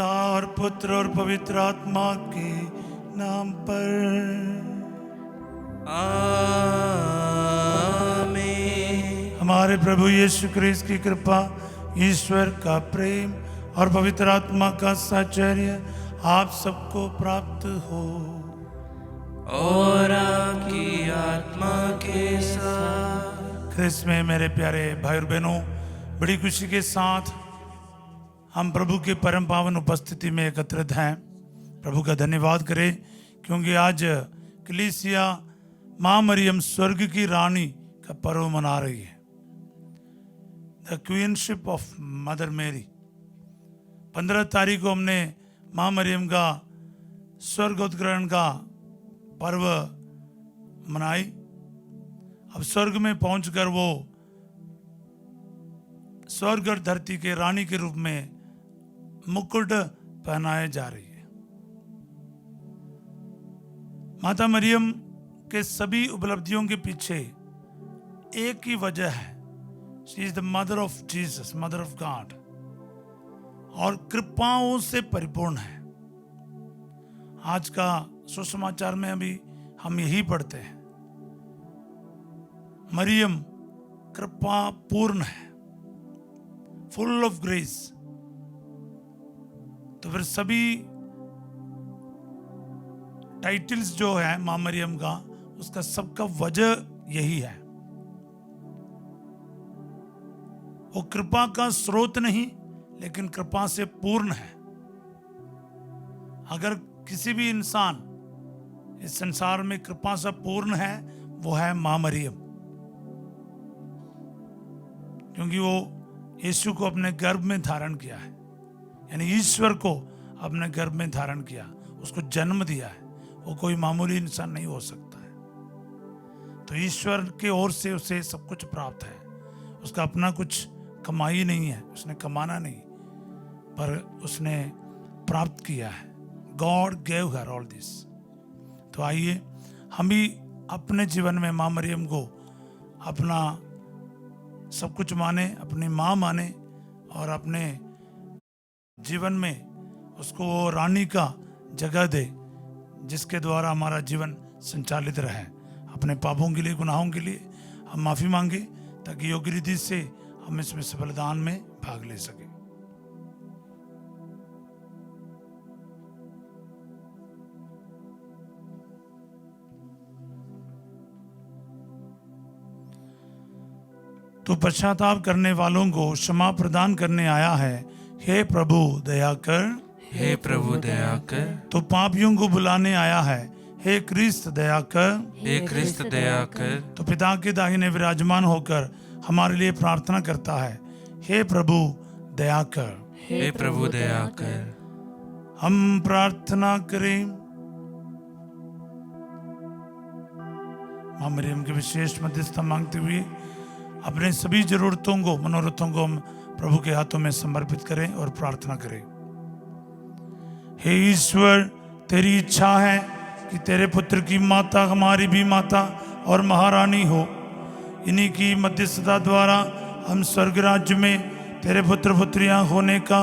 पिता और पुत्र और पवित्र आत्मा के नाम पर आमीन। हमारे प्रभु यीशु क्रिस्त की कृपा, ईश्वर का प्रेम और पवित्र आत्मा का साहचर्य आप सबको प्राप्त हो। और आपकी आत्मा के साथ। क्रिस्त में मेरे प्यारे भाई और बहनों, बड़ी खुशी के साथ हम प्रभु के परम पावन उपस्थिति में एकत्रित हैं। प्रभु का धन्यवाद करें क्योंकि आज कलीसिया माँ मरियम स्वर्ग की रानी का पर्व मना रही है, द क्वीनशिप ऑफ मदर मेरी। 15 तारीख को हमने माँ मरियम का स्वर्गोत्करण का पर्व मनाई। अब स्वर्ग में पहुंचकर वो स्वर्ग और धरती के रानी के रूप में मुकुट पहनाए जा रही है। माता मरियम के सभी उपलब्धियों के पीछे एक ही वजह है, she is the mother of Jesus, mother of God, और कृपाओं से परिपूर्ण है। आज का सुसमाचार में अभी हम यही पढ़ते हैं, मरियम कृपा पूर्ण है, फुल ऑफ ग्रेस। तो फिर सभी टाइटल्स जो है मां मरियम का, उसका सबका वजह यही है, वो कृपा का स्रोत नहीं लेकिन कृपा से पूर्ण है। अगर किसी भी इंसान इस संसार में कृपा से पूर्ण है, वो है मां मरियम, क्योंकि वो यीशु को अपने गर्भ में धारण किया है, यानी ईश्वर को अपने गर्भ में धारण किया, उसको जन्म दिया है। वो कोई मामूली इंसान नहीं हो सकता है। तो ईश्वर की ओर से उसे सब कुछ प्राप्त है। उसका अपना कुछ कमाई नहीं है, उसने कमाना नहीं, पर उसने प्राप्त किया है। God gave her all this. तो आइए हम भी अपने जीवन में मां मरियम को अपना सब कुछ माने, अपनी माँ माने, और अपने जीवन में उसको वो रानी का जगह दे जिसके द्वारा हमारा जीवन संचालित रहे। अपने पापों के लिए, गुनाहों के लिए हम माफ़ी मांगे ताकि योग्य रीति से हम इसमें सफल दान में भाग ले सके। तो पश्चाताप करने वालों को क्षमा प्रदान करने आया है। हे प्रभु दया कर, हे प्रभु दया कर। तो पापियों को बुलाने आया है। हे क्रिस्त दया कर, हे क्रिस्त दया कर। तो पिता के दाहिने विराजमान होकर हमारे लिए प्रार्थना करता है। हे प्रभु दया कर, हे प्रभु दया कर। हम प्रार्थना करें। मां मरियम के विशेष मध्यस्थता मांगते हुए अपने सभी जरूरतों को, मनोरथों को हम प्रभु के हाथों में समर्पित करें और प्रार्थना करें। हे ईश्वर, तेरी इच्छा है कि तेरे पुत्र की माता हमारी भी माता और महारानी हो। इन्हीं की मध्यस्थता द्वारा हम स्वर्ग राज्य में तेरे पुत्र पुत्रियां होने का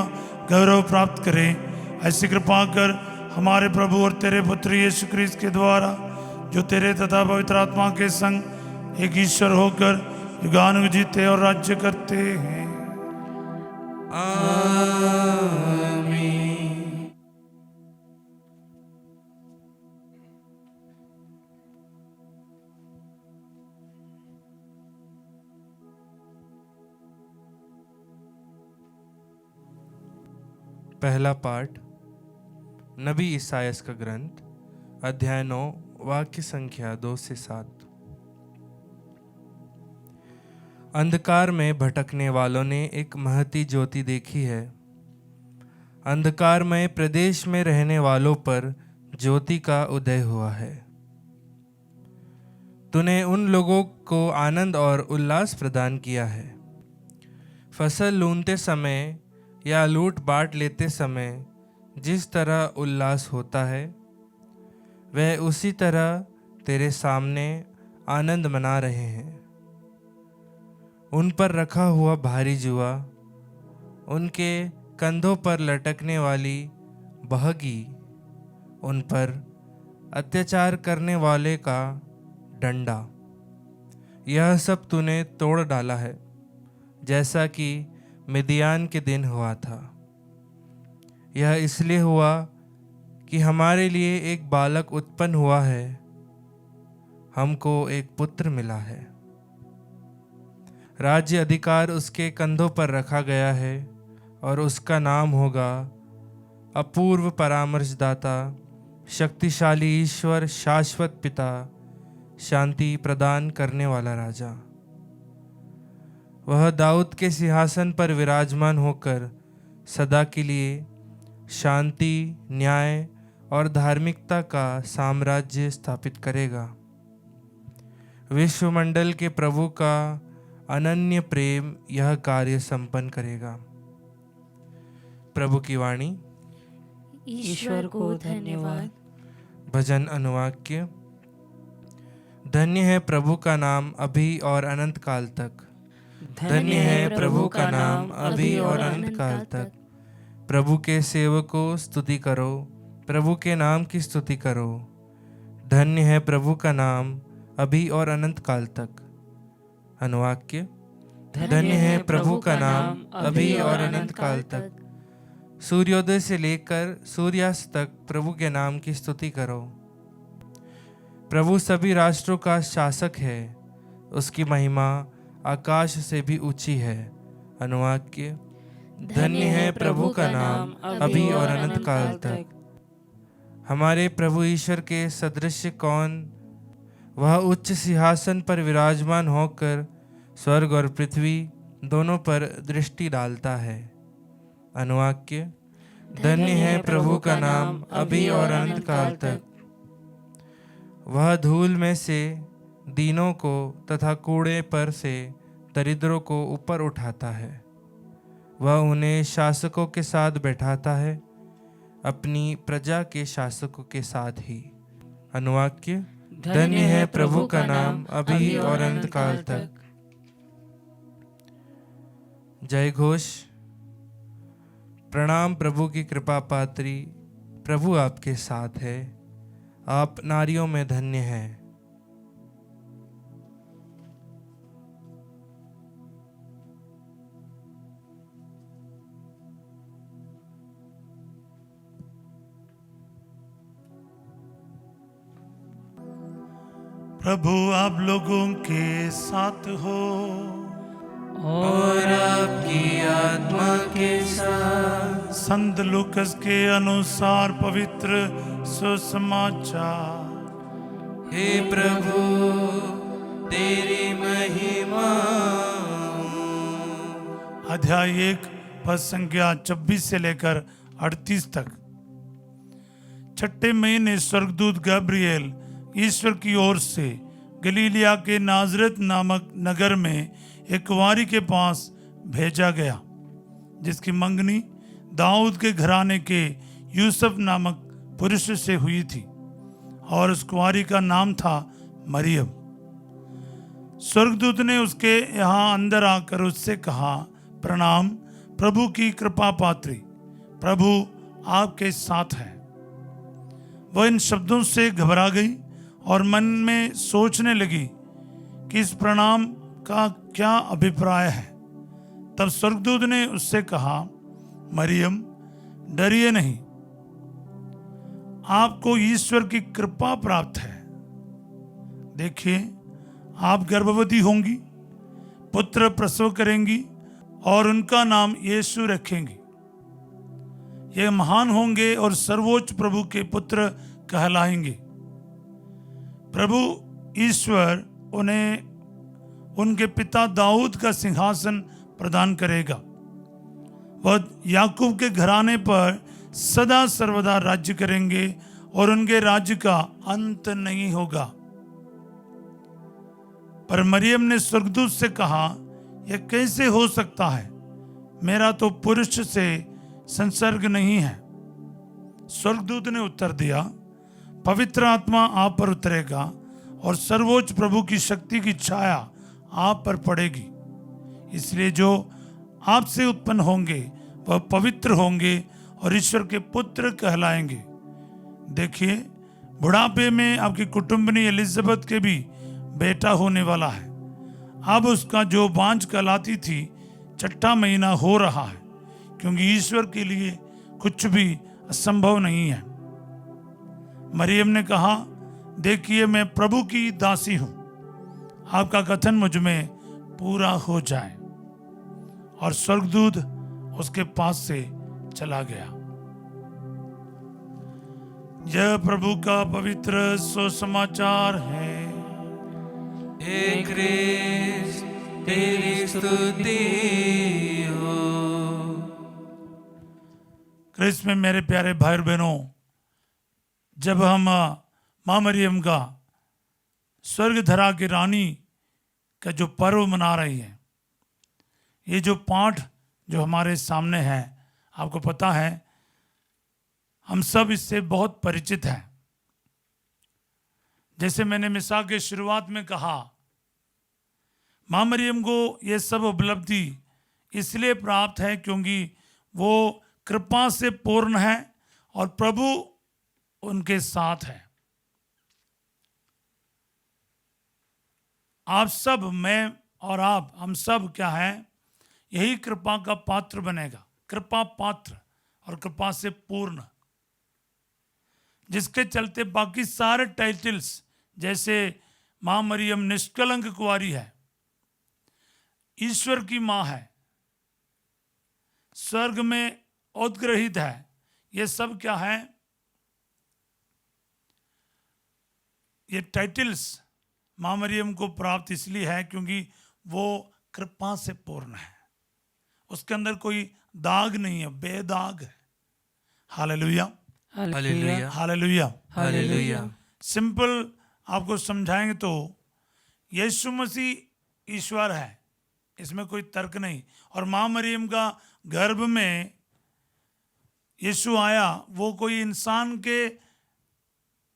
गौरव प्राप्त करें। ऐसी कृपा कर हमारे प्रभु और तेरे पुत्र यीशु क्रिस्त के द्वारा, जो तेरे तथा पवित्र आत्मा के संग एक ईश्वर होकर युगानुग जीते और राज्य करते हैं। आमीन। पहला पाठ नबी ईसायास का ग्रंथ, अध्याय 9, वाक्य संख्या 2 से 7। अंधकार में भटकने वालों ने एक महती ज्योति देखी है। अंधकारमय प्रदेश में रहने वालों पर ज्योति का उदय हुआ है। तूने उन लोगों को आनंद और उल्लास प्रदान किया है। फसल लूनते समय या लूट बांट लेते समय जिस तरह उल्लास होता है, वह उसी तरह तेरे सामने आनंद मना रहे हैं। उन पर रखा हुआ भारी जुआ उनके कंधों पर लटकने वाली बहगी, उन पर अत्याचार करने वाले का डंडा, यह सब तूने तोड़ डाला है, जैसा कि मिदियान के दिन हुआ था। यह इसलिए हुआ कि हमारे लिए एक बालक उत्पन्न हुआ है, हमको एक पुत्र मिला है। राज्य अधिकार उसके कंधों पर रखा गया है और उसका नाम होगा अपूर्व परामर्शदाता, शक्तिशाली ईश्वर, शाश्वत पिता, शांति प्रदान करने वाला राजा। वह दाऊद के सिंहासन पर विराजमान होकर सदा के लिए शांति, न्याय और धार्मिकता का साम्राज्य स्थापित करेगा। विश्वमंडल के प्रभु का अनन्य प्रेम यह कार्य संपन्न करेगा। प्रभु की वाणी। ईश्वर को धन्यवाद। भजन अनुवाक्य। धन्य है प्रभु का नाम अभी और अनंत काल तक। धन्य है प्रभु का नाम अभी और अनंत काल तक। प्रभु के सेवकों स्तुति करो, प्रभु के नाम की स्तुति करो। धन्य है प्रभु का नाम अभी और अनंत काल तक। अनुवाक्य। धन्य है प्रभु का नाम अभी और अनंत काल तक। सूर्योदय से लेकर सूर्यास्त तक प्रभु के नाम की स्तुति करो। प्रभु सभी राष्ट्रों का शासक है, उसकी महिमा आकाश से भी ऊंची है। अनुवाक्य। धन्य है प्रभु का नाम अभी और अनंत काल तक। हमारे प्रभु ईश्वर के सदृश कौन? वह उच्च सिंहासन पर विराजमान होकर स्वर्ग और पृथ्वी दोनों पर दृष्टि डालता है। अनुवाक्य। धन्य है प्रभु का नाम अभी और अनंत काल तक। वह धूल में से दीनों को तथा कूड़े पर से दरिद्रों को ऊपर उठाता है। वह उन्हें शासकों के साथ बैठाता है, अपनी प्रजा के शासकों के साथ ही। अनुवाक्य। धन्य है प्रभु का नाम अभी और अनंत काल तक। जय घोष। प्रणाम प्रभु की कृपा पात्री, प्रभु आपके साथ है, आप नारियों में धन्य हैं। प्रभु आप लोगों के साथ हो और आपकी आत्मा के साथ। संत लूकस के अनुसार पवित्र सुसमाचार। हे प्रभु तेरी महिमा। अध्याय 1 पद संख्या 26 से लेकर 38 तक। छठे महीने स्वर्गदूत गब्रिएल ईश्वर की ओर से गलीलिया के नाजरत नामक नगर में एक कुंवारी के पास भेजा गया, जिसकी मंगनी दाऊद के घराने के यूसुफ नामक पुरुष से हुई थी, और उस कुंवारी का नाम था मरियम। स्वर्गदूत ने उसके यहाँ अंदर आकर उससे कहा, प्रणाम प्रभु की कृपा पात्री, प्रभु आपके साथ है। वह इन शब्दों से घबरा गई और मन में सोचने लगी कि इस प्रणाम का क्या अभिप्राय है। तब स्वर्गदूत ने उससे कहा, मरियम डरिए नहीं, आपको ईश्वर की कृपा प्राप्त है। देखिए, आप गर्भवती होंगी, पुत्र प्रसव करेंगी और उनका नाम यीशु रखेंगी। ये महान होंगे और सर्वोच्च प्रभु के पुत्र कहलाएंगे। प्रभु ईश्वर उन्हें उनके पिता दाऊद का सिंहासन प्रदान करेगा। वह याकूब के घराने पर सदा सर्वदा राज्य करेंगे और उनके राज्य का अंत नहीं होगा। पर मरियम ने स्वर्गदूत से कहा, यह कैसे हो सकता है? मेरा तो पुरुष से संसर्ग नहीं है। स्वर्गदूत ने उत्तर दिया, पवित्र आत्मा आप पर उतरेगा और सर्वोच्च प्रभु की शक्ति की छाया आप पर पड़ेगी। इसलिए जो आपसे उत्पन्न होंगे वह पवित्र होंगे और ईश्वर के पुत्र कहलाएंगे। देखिए, बुढ़ापे में आपकी कुटुंबनी एलिजाबेथ के भी बेटा होने वाला है। अब उसका जो बांझ कहलाती थी 6वां महीना हो रहा है, क्योंकि ईश्वर के लिए कुछ भी असंभव नहीं है। मरियम ने कहा, देखिए मैं प्रभु की दासी हूं, आपका कथन मुझ में पूरा हो जाए। और स्वर्गदूत उसके पास से चला गया। यह प्रभु का पवित्र सुसमाचार है। हे क्रिस्त तेरी स्तुति हो। क्रिस्त में मेरे प्यारे भाई बहनों, जब हम माँ मरियम का स्वर्ग धरा की रानी का जो पर्व मना रही है, ये जो पाठ जो हमारे सामने है, आपको पता है हम सब इससे बहुत परिचित हैं। जैसे मैंने मिसाल के शुरुआत में कहा, माँ मरियम को ये सब उपलब्धि इसलिए प्राप्त है क्योंकि वो कृपा से पूर्ण है और प्रभु उनके साथ है। आप सब, मैं और आप, हम सब क्या है, यही कृपा का पात्र बनेगा। कृपा पात्र और कृपा से पूर्ण, जिसके चलते बाकी सारे टाइटल्स, जैसे माँ मरियम निष्कलंक कुंवारी है, ईश्वर की माँ है, स्वर्ग में उद्ग्रहित है, ये सब क्या है, ये टाइटल्स माँ मरियम को प्राप्त इसलिए है क्योंकि वो कृपा से पूर्ण है। उसके अंदर कोई दाग नहीं है, बेदाग है। Hallelujah, hallelujah, hallelujah, hallelujah. Simple आपको समझाएंगे तो यीशु मसीह ईश्वर है, इसमें कोई तर्क नहीं। और माँ मरियम का गर्भ में यीशु आया, वो कोई इंसान के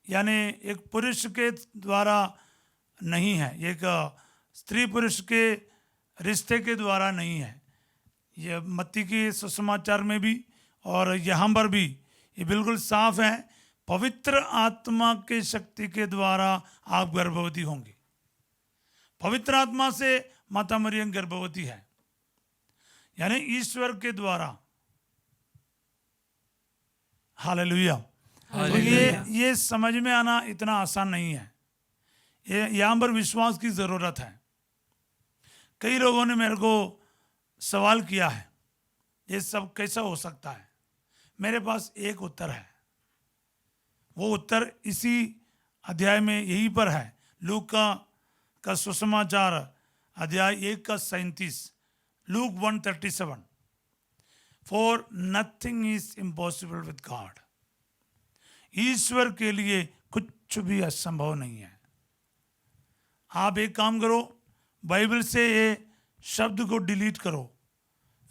यानी एक पुरुष के द्वारा नहीं है, एक स्त्री पुरुष के रिश्ते के द्वारा नहीं है। यह मत्ती के सुसमाचार में भी और यहाँ पर भी ये बिल्कुल साफ है, पवित्र आत्मा के शक्ति के द्वारा आप गर्भवती होंगी। पवित्र आत्मा से माता मरियम गर्भवती है, यानी ईश्वर के द्वारा। हालेलुया। तो ये समझ में आना इतना आसान नहीं है, ये यहाँ पर विश्वास की ज़रूरत है। कई लोगों ने मेरे को सवाल किया है, ये सब कैसा हो सकता है। मेरे पास एक उत्तर है, वो उत्तर इसी अध्याय में यहीं पर है। लूका का सुसमाचार अध्याय 1 का 37, Luke 1:37, for nothing is impossible with God. ईश्वर के लिए कुछ भी असंभव नहीं है। आप एक काम करो, बाइबल से ये शब्द को डिलीट करो,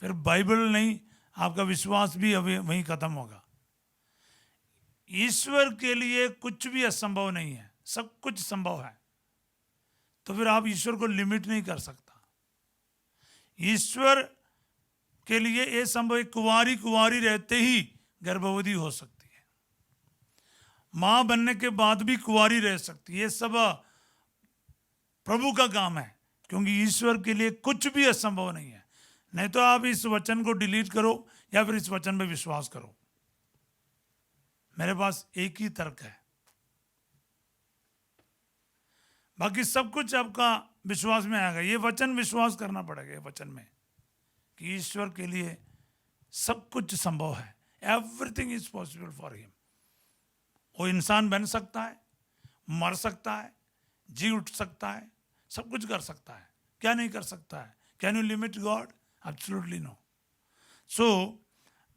फिर बाइबल नहीं, आपका विश्वास भी अभी वहीं खत्म होगा। ईश्वर के लिए कुछ भी असंभव नहीं है, सब कुछ संभव है। तो फिर आप ईश्वर को लिमिट नहीं कर सकता। ईश्वर के लिए ये संभव है, कुंवारी रहते ही गर्भवती हो सकती है, मां बनने के बाद भी कुंवारी रह सकती है। ये सब प्रभु का काम है, क्योंकि ईश्वर के लिए कुछ भी असंभव नहीं है। नहीं तो आप इस वचन को डिलीट करो या फिर इस वचन पे विश्वास करो। मेरे पास एक ही तर्क है, बाकी सब कुछ आपका विश्वास में आएगा। ये वचन विश्वास करना पड़ेगा, ये वचन में कि ईश्वर के लिए सब कुछ संभव है। Everything is possible for him. वो इंसान बन सकता है, मर सकता है, जी उठ सकता है, सब कुछ कर सकता है। क्या नहीं कर सकता है? Can you limit God? Absolutely no. So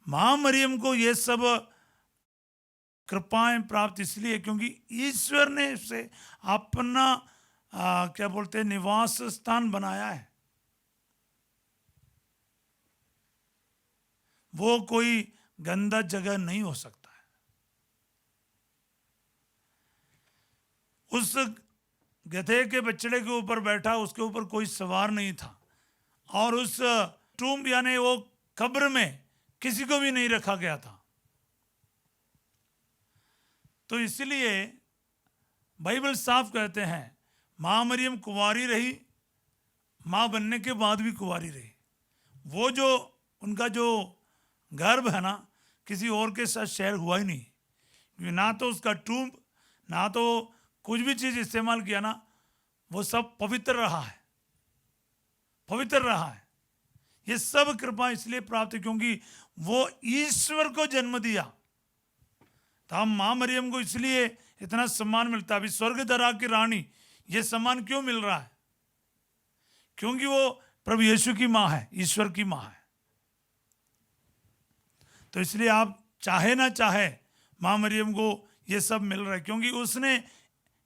मां मरियम को ये सब कृपाएं प्राप्त इसलिए क्योंकि ईश्वर ने उसे अपना क्या बोलते हैं, निवास स्थान बनाया है। वो कोई गंदा जगह नहीं हो सकता है। उस गधे के बछड़े के ऊपर बैठा, उसके ऊपर कोई सवार नहीं था। और उस टूम्ब यानी वो कब्र में किसी को भी नहीं रखा गया था। तो इसलिए बाइबल साफ कहते हैं मां मरियम कुंवारी रही, मां बनने के बाद भी कुंवारी रही। वो जो उनका जो गर्भ है ना, किसी और के साथ शेयर हुआ ही नहीं, क्योंकि ना तो उसका टूम्ब, ना तो कुछ भी चीज़ इस्तेमाल किया ना, वो सब पवित्र रहा है, पवित्र रहा है। ये सब कृपा इसलिए प्राप्त है क्योंकि वो ईश्वर को जन्म दिया। तो हम मां मरियम को इसलिए इतना सम्मान मिलता है। अभी स्वर्गधरा की रानी, ये सम्मान क्यों मिल रहा है? क्योंकि वो प्रभु यीशु की मां है, ईश्वर की मां है। तो इसलिए आप चाहे ना चाहे मां मरियम को ये सब मिल रहा है, क्योंकि उसने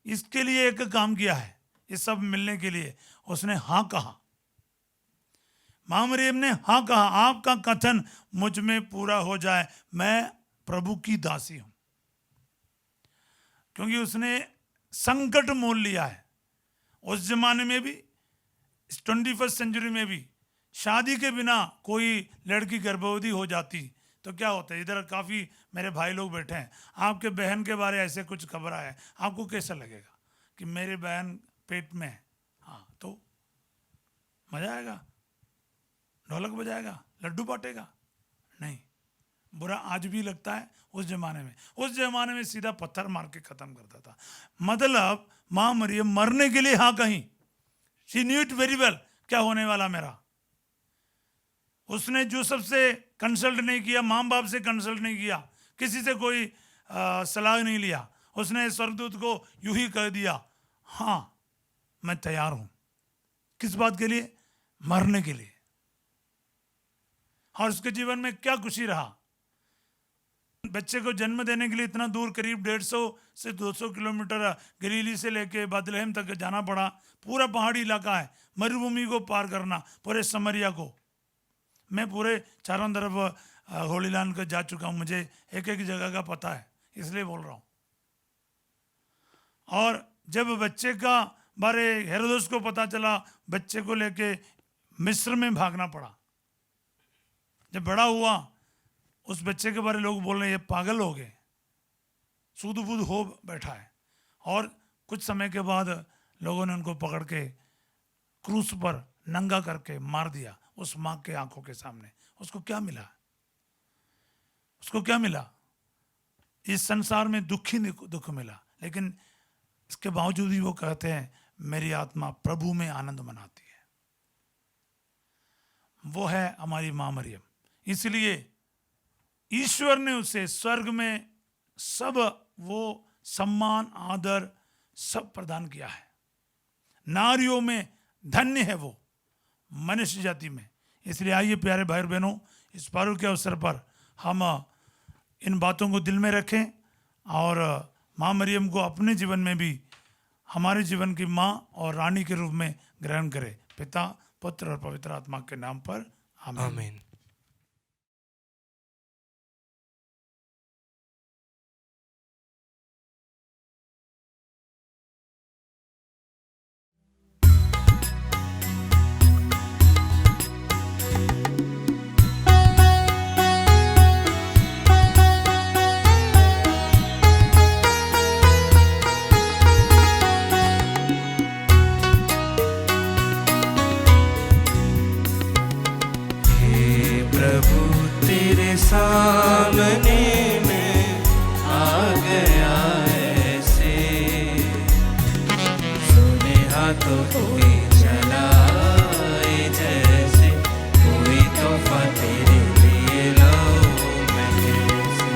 इसके लिए एक काम किया है, ये सब मिलने के लिए उसने हाँ कहा। मां मरियम ने हाँ कहा, आपका कथन मुझ में पूरा हो जाए, मैं प्रभु की दासी हूं। क्योंकि उसने संकट मोल लिया है। उस जमाने में भी, 21st सेंचुरी में भी, शादी के बिना कोई लड़की गर्भवती हो जाती तो क्या होता है? इधर काफ़ी मेरे भाई लोग बैठे हैं, आपके बहन के बारे ऐसे कुछ खबर आया है, आपको कैसा लगेगा कि मेरे बहन पेट में है? हाँ, तो मजा आएगा, ढोलक बजाएगा, लड्डू बांटेगा? नहीं, बुरा आज भी लगता है। उस जमाने में सीधा पत्थर मार के खत्म करता था। मतलब मां मरियम मरने के लिए हाँ कहीं, she knew it very well, क्या होने वाला मेरा। उसने यूसुफ से कंसल्ट नहीं किया, माँ बाप से कंसल्ट नहीं किया, किसी से कोई सलाह नहीं लिया। उसने स्वर्गदूत को यूं ही कह दिया, हाँ मैं तैयार हूं। किस बात के लिए? मरने के लिए। और उसके जीवन में क्या खुशी रहा। बच्चे को जन्म देने के लिए इतना दूर, करीब 150 से 200 किलोमीटर गलीली से लेके बेथलेहम तक जाना पड़ा। पूरा पहाड़ी इलाका है, मरुभूमि को पार करना, पूरे समरिया को। मैं पूरे चारों तरफ होली लैंड को जा चुका हूँ, मुझे एक एक जगह का पता है, इसलिए बोल रहा हूँ। और जब बच्चे का बारे हेरोदेस को पता चला, बच्चे को लेके मिस्र में भागना पड़ा। जब बड़ा हुआ, उस बच्चे के बारे लोग बोल रहे हैं ये पागल हो गए, सूद-बूद हो बैठा है। और कुछ समय के बाद लोगों ने उनको पकड़ के क्रूस पर नंगा करके मार दिया उस माँ के आंखों के सामने। उसको क्या मिला? उसको क्या मिला? इस संसार में दुख मिला, लेकिन इसके बावजूद भी वो कहते हैं मेरी आत्मा प्रभु में आनंद मनाती है। वो है हमारी मां मरियम। इसलिए ईश्वर ने उसे स्वर्ग में सब वो सम्मान आदर सब प्रदान किया है। नारियों में धन्य है वो मनुष्य जाति में। इसलिए आइए प्यारे भाई बहनों, इस पर्व के अवसर पर हम इन बातों को दिल में रखें और मां मरियम को अपने जीवन में भी हमारे जीवन की मां और रानी के रूप में ग्रहण करें। पिता, पुत्र और पवित्र आत्मा के नाम पर आमीन। आमीन। सामने में आ गया ऐसे, सुने हाथों कोई चलाए जैसे, कोई तोहफा तेरे लिए लाऊं मैं कैसे।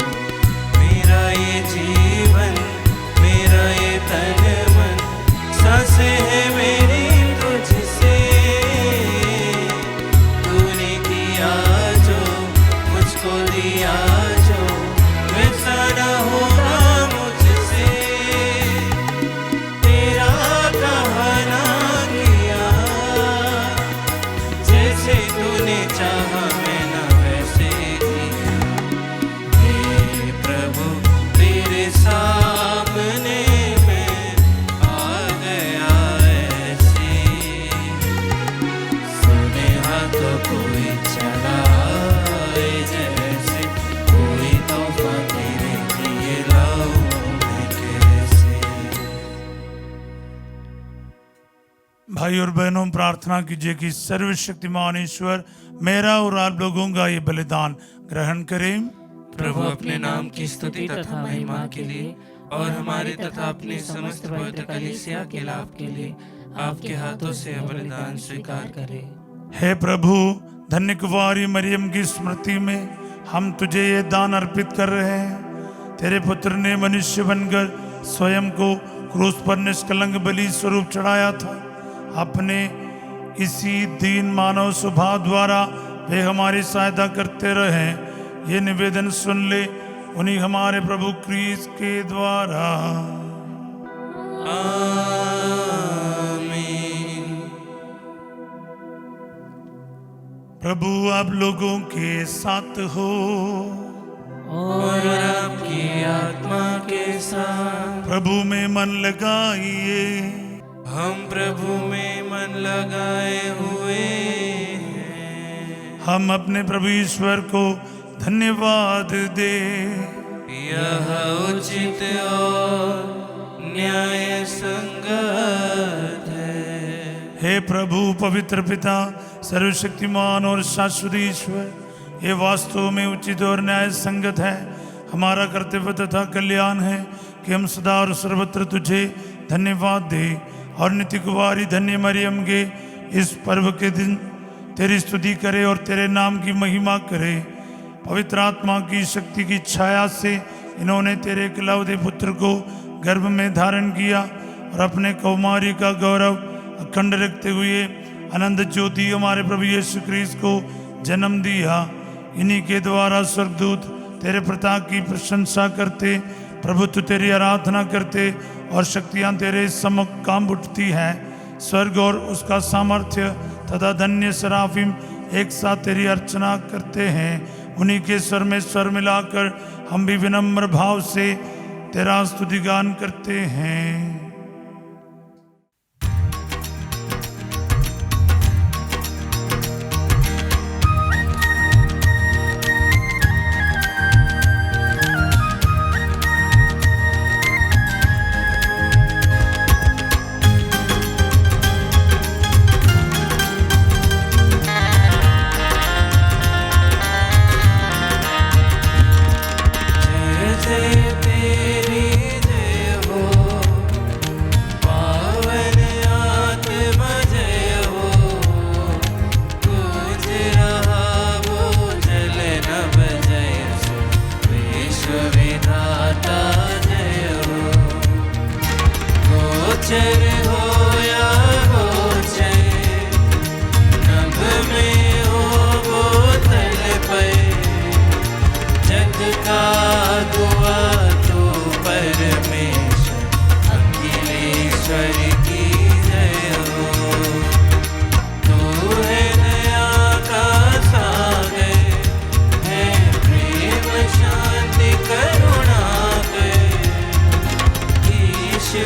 मेरा ये जीवन, मेरा ये तन मन, सांसें है मेरी तुझसे। तूने किया जो मुझको दिया, जो वैसा न होगा मुझसे। तेरा कहना किया, जैसे तूने चाहा मैंने वैसे किया। हे प्रभु तेरे सामने मैं आ गया ऐसे, सुने हाथों कोई चलाए जैसे। भाई और बहनों, प्रार्थना कीजिए कि सर्वशक्तिमान ईश्वर मेरा और आप लोगों का ये बलिदान ग्रहण करें। प्रभु अपने नाम की स्तुति तथा महिमा के लिए और हमारे तथा अपने समस्त पवित्र कलीसिया के लाभ के लिए आपके हाथों से यह बलिदान स्वीकार करें। हे प्रभु, धन्य कुंवारी मरियम की स्मृति में हम तुझे ये दान अर्पित कर रहे हैं। तेरे पुत्र ने मनुष्य बनकर स्वयं को क्रूस पर निष्कलंक बलि स्वरूप चढ़ाया था। अपने इसी दीन मानव स्वभाव द्वारा वे हमारी सहायता करते रहे। ये निवेदन सुन ले उन्हीं हमारे प्रभु क्रीस्त के द्वारा। प्रभु आप लोगों के साथ हो और आपकी आत्मा के साथ। प्रभु में मन लगाइए। हम प्रभु में मन लगाए हुए हैं। हम अपने प्रभु ईश्वर को धन्यवाद दे। यह उचित और न्याय संगत है। हे प्रभु पवित्र पिता, सर्वशक्तिमान और शाश्वत ईश्वर, ये वास्तव में उचित और न्याय संगत है। हमारा कर्तव्य तथा कल्याण है कि हम सदा और सर्वत्र तुझे धन्यवाद दे और नित्य कुंवारी धन्य मरियम के इस पर्व के दिन तेरी स्तुति करे और तेरे नाम की महिमा करे। पवित्र आत्मा की शक्ति की छाया से इन्होंने तेरे इकलौते पुत्र को गर्भ में धारण किया और अपने कौमारी का गौरव अखंड रखते हुए अनंत ज्योति हमारे प्रभु यीशु क्रिस्त को जन्म दिया। इन्हीं के द्वारा स्वर्गदूत तेरे प्रताप की प्रशंसा करते, प्रभुत्व तेरी आराधना करते और शक्तियां तेरे सम्मुख काम उठती हैं। स्वर्ग और उसका सामर्थ्य तथा धन्य सराफिम एक साथ तेरी अर्चना करते हैं। उन्हीं के स्वर में स्वर मिलाकर हम भी विनम्र भाव से तेरा स्तुतिगान करते हैं।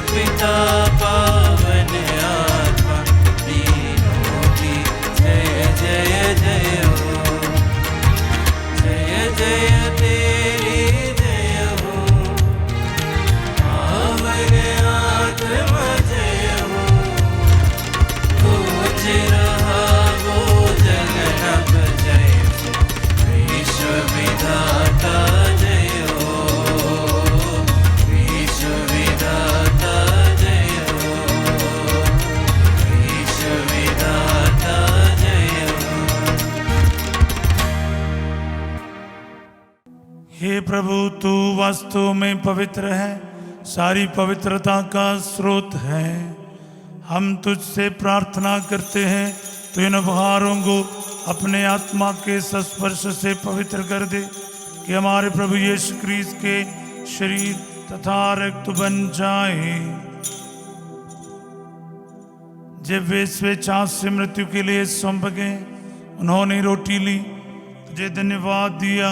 पिता पावन आत्मा तीनों की जय जय जय हो। जय जय तेरी जय हो। पावन आत्मा जय हो। गूंज रहा वो जल नभ जय विश्व विधाता जय हो। विश्व विधाता जय हो। विश्व विधाता जय हो। हे प्रभु, तू वास्तव में पवित्र है, सारी पवित्रता का स्रोत है। हम तुझसे प्रार्थना करते हैं, तो इन उपहारों को अपने आत्मा के संस्पर्श से पवित्र कर दे, कि हमारे प्रभु यीशु क्रिस्त के शरीर तथा रक्त बन जाए। जब वे स्वेच्छा से मृत्यु के लिए सौंप गए, उन्होंने रोटी ली, तुझे धन्यवाद दिया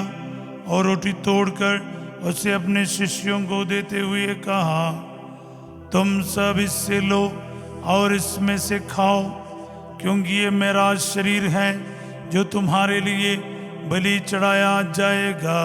और रोटी तोड़कर उसे अपने शिष्यों को देते हुए कहा, तुम सब इससे लो और इसमें से खाओ, क्योंकि ये मेरा शरीर है जो तुम्हारे लिए बलि चढ़ाया जाएगा।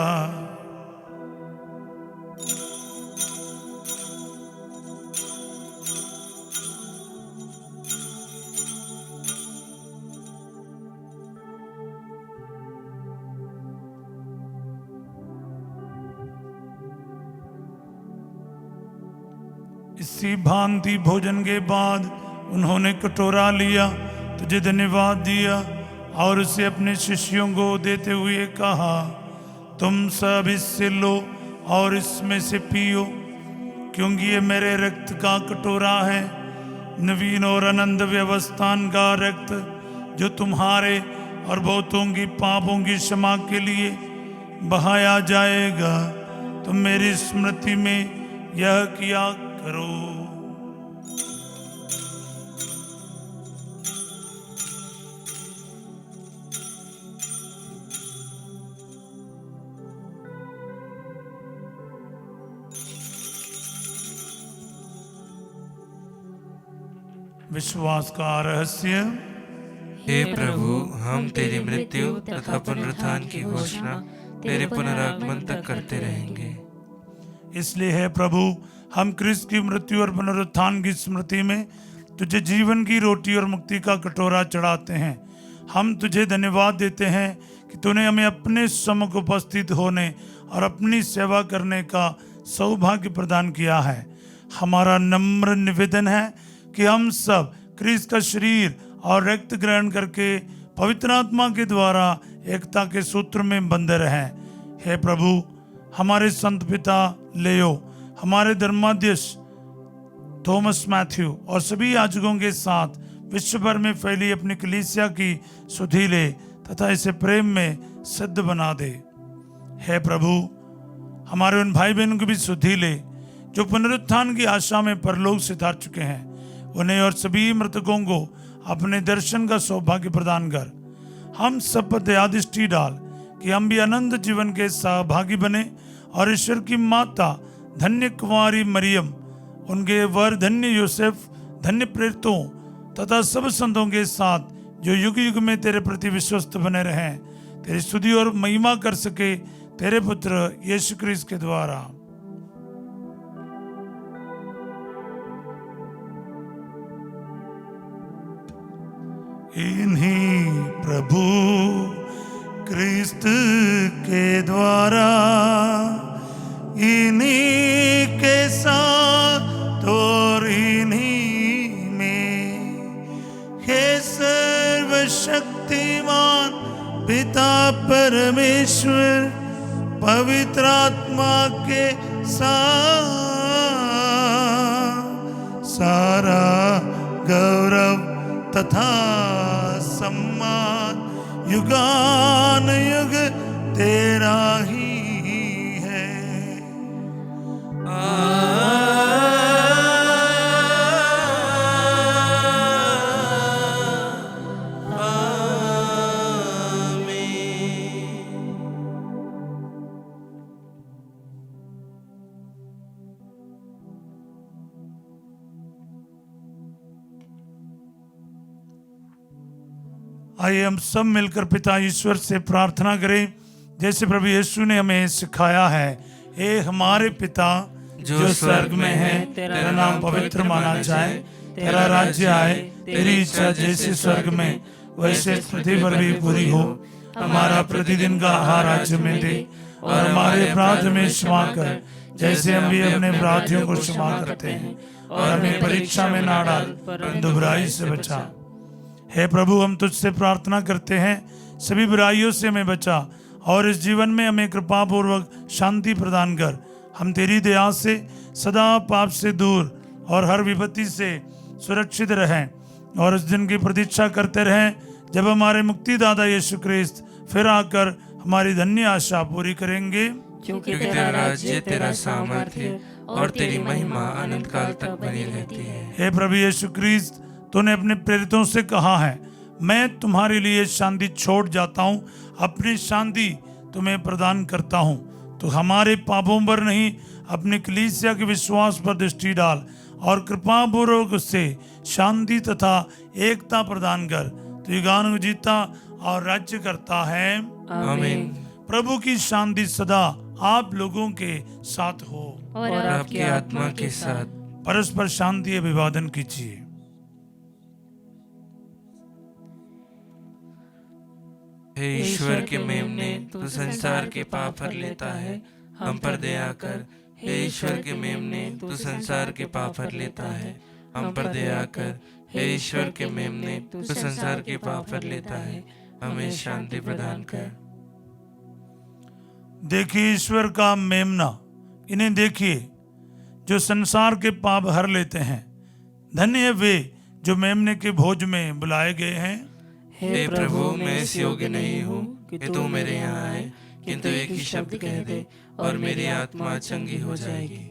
इसी भांति भोजन के बाद उन्होंने कटोरा लिया, तुझे धन्यवाद दिया और उसे अपने शिष्यों को देते हुए कहा, तुम सब इससे लो और इसमें से पियो, क्योंकि ये मेरे रक्त का कटोरा है, नवीन और अनंत व्यवस्थान का रक्त, जो तुम्हारे और बहुतों की पापों की क्षमा के लिए बहाया जाएगा। तुम मेरी स्मृति में यह किया करो। विश्वास का रहस्य। हे प्रभु, हम तेरी मृत्यु तथा पुनरुत्थान की घोषणा तेरे पुनरागमन तक करते रहेंगे। इसलिए है प्रभु, हम क्रिस्त की मृत्यु और पुनरुत्थान की स्मृति में तुझे जीवन की रोटी और मुक्ति का कटोरा चढ़ाते हैं। हम तुझे धन्यवाद देते हैं कि तूने हमें अपने सम्मुख उपस्थित होने और अपनी सेवा करने का सौभाग्य प्रदान किया है। हमारा नम्र निवेदन है कि हम सब क्रिस्त का शरीर और रक्त ग्रहण करके पवित्र आत्मा के द्वारा एकता के सूत्र में बंधे रहें। हे प्रभु, हमारे संत पिता लेयो, हमारे धर्माध्यक्ष थॉमस मैथ्यू और सभी याजकों के साथ विश्व भर में फैली अपनी कलीसिया की सुधि ले तथा इसे प्रेम में सिद्ध बना दे। हे प्रभु, हमारे उन भाई बहनों की भी सुधि ले जो पुनरुत्थान की आशा में परलोक से उतार चुके हैं। उन्हें और सभी मृतकों को अपने दर्शन का सौभाग्य प्रदान कर। हम सब पर दया दृष्टि डाल कि हम भी अनंत जीवन के सहभागी बने और ईश्वर की माता धन्य कुमारी मरियम, उनके वर धन्य यूसुफ, धन्य प्रेरितों तथा सब संतों के साथ जो युग युग में तेरे प्रति विश्वस्त बने रहें, तेरी स्तुति और महिमा कर सके तेरे पुत्र यीशु क्रिस्त के द्वारा। इन्हीं प्रभु क्रिस्त के द्वारा, इन्हीं के साथ और इन्हीं में, हे सर्वशक्तिमान पिता परमेश्वर पवित्र आत्मा के साथ सारा गौरव तथा सम्मान युगान युग तेरा ही है। आइए हम सब मिलकर पिता ईश्वर से प्रार्थना करें जैसे प्रभु यीशु ने हमें सिखाया है। हे हमारे पिता जो स्वर्ग में है, तेरा नाम पवित्र माना जाए, तेरा राज्य आए, तेरी इच्छा जैसे स्वर्ग में वैसे पृथ्वी पर भी पूरी हो। हमारा प्रतिदिन का आहार आज हमें दे और हमारे अपराध में क्षमा कर जैसे हम भी अपने अपराधियों को क्षमा करते हैं, और हमें परीक्षा में ना डाल परंतु बुराई से बचा। हे प्रभु, हम तुझसे प्रार्थना करते हैं सभी बुराइयों से हमें बचा और इस जीवन में हमें कृपा पूर्वक शांति प्रदान कर। हम तेरी दया से सदा पाप से दूर और हर विपत्ति से सुरक्षित रहें और उस दिन की प्रतीक्षा करते रहें जब हमारे मुक्तिदाता यीशु क्रिस्त फिर आकर हमारी धन्य आशा पूरी करेंगे। क्योंकि तेरा राज्य, तेरा सामर्थ्य और तेरी महिमा अनंत काल तक बनी रहती है। हे प्रभु यीशु क्रिस्त, तूने अपने प्रेरितों से कहा है, मैं तुम्हारे लिए शांति छोड़ जाता हूँ, अपनी शांति तुम्हें प्रदान करता हूँ। तो हमारे पापों पर नहीं, अपनी कलीसिया के विश्वास पर दृष्टि डाल और कृपा पूर्वक उससे शांति तथा एकता प्रदान कर। तो युगानुग जीता और राज्य करता है। आमीन। प्रभु की शांति सदा आप लोगों के साथ हो और आपकी आत्मा के साथ। परस्पर शांति अभिवादन कीजिए। हे ईश्वर के मेमने, तू संसार के पाप हर लेता है, हम पर दया कर। हे ईश्वर के मेमने, तू संसार के पाप हर लेता है, हम पर दया कर। हे ईश्वर के मेमने, तू संसार के पाप हर लेता है, हमें शांति प्रदान कर। देखिए ईश्वर का मेमना, इन्हें देखिए जो संसार के पाप हर लेते हैं। धन्य है वे जो मेमने के भोज में बुलाए गए हैं। हे प्रभु, मैं इस योग्य नहीं हूँ कि तू मेरे यहाँ आए, किंतु एक ही शब्द कह दे और मेरी आत्मा चंगी हो जाएगी।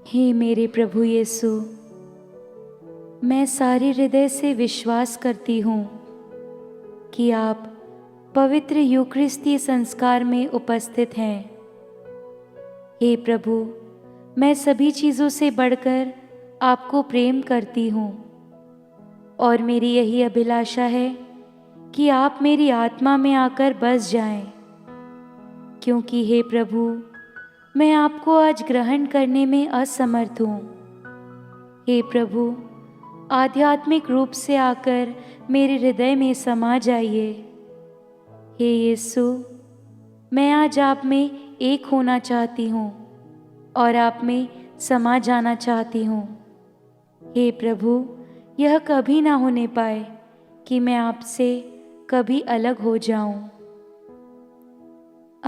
हे मेरे प्रभु यीशु, मैं सारे हृदय से विश्वास करती हूँ कि आप पवित्र यूकरिस्तीय संस्कार में उपस्थित हैं। हे प्रभु, मैं सभी चीज़ों से बढ़कर आपको प्रेम करती हूँ और मेरी यही अभिलाषा है कि आप मेरी आत्मा में आकर बस जाएं, क्योंकि हे प्रभु, मैं आपको आज ग्रहण करने में असमर्थ हूँ। हे प्रभु, आध्यात्मिक रूप से आकर मेरे हृदय में समा जाइए। हे यीशु, मैं आज आप में एक होना चाहती हूँ और आप में समा जाना चाहती हूँ। हे प्रभु, यह कभी ना होने पाए कि मैं आपसे कभी अलग हो जाऊं।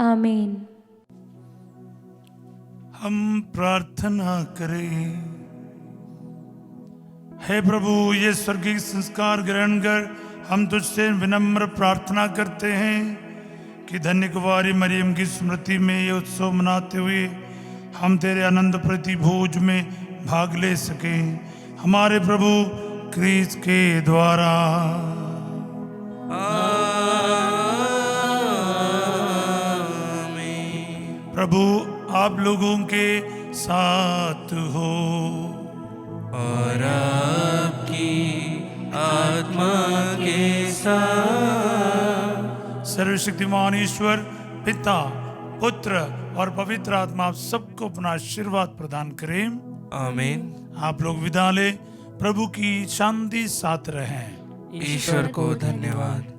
आमीन। हम प्रार्थना करें। हे प्रभु, ये स्वर्गीय संस्कार ग्रहण कर हम तुझसे विनम्र प्रार्थना करते हैं कि धन्य कुंवारी मरियम की स्मृति में ये उत्सव मनाते हुए हम तेरे आनंद प्रति भोज में भाग ले सकें, हमारे प्रभु क्रिस्त के द्वारा। प्रभु आप लोगों के साथ हो और आपकी आत्मा के साथ। सर्वशक्तिमान ईश्वर पिता, पुत्र और पवित्र आत्मा आप सबको अपना आशीर्वाद प्रदान करें। आमीन। आप लोग विदा ले, प्रभु की शांति साथ रहें। ईश्वर को धन्यवाद।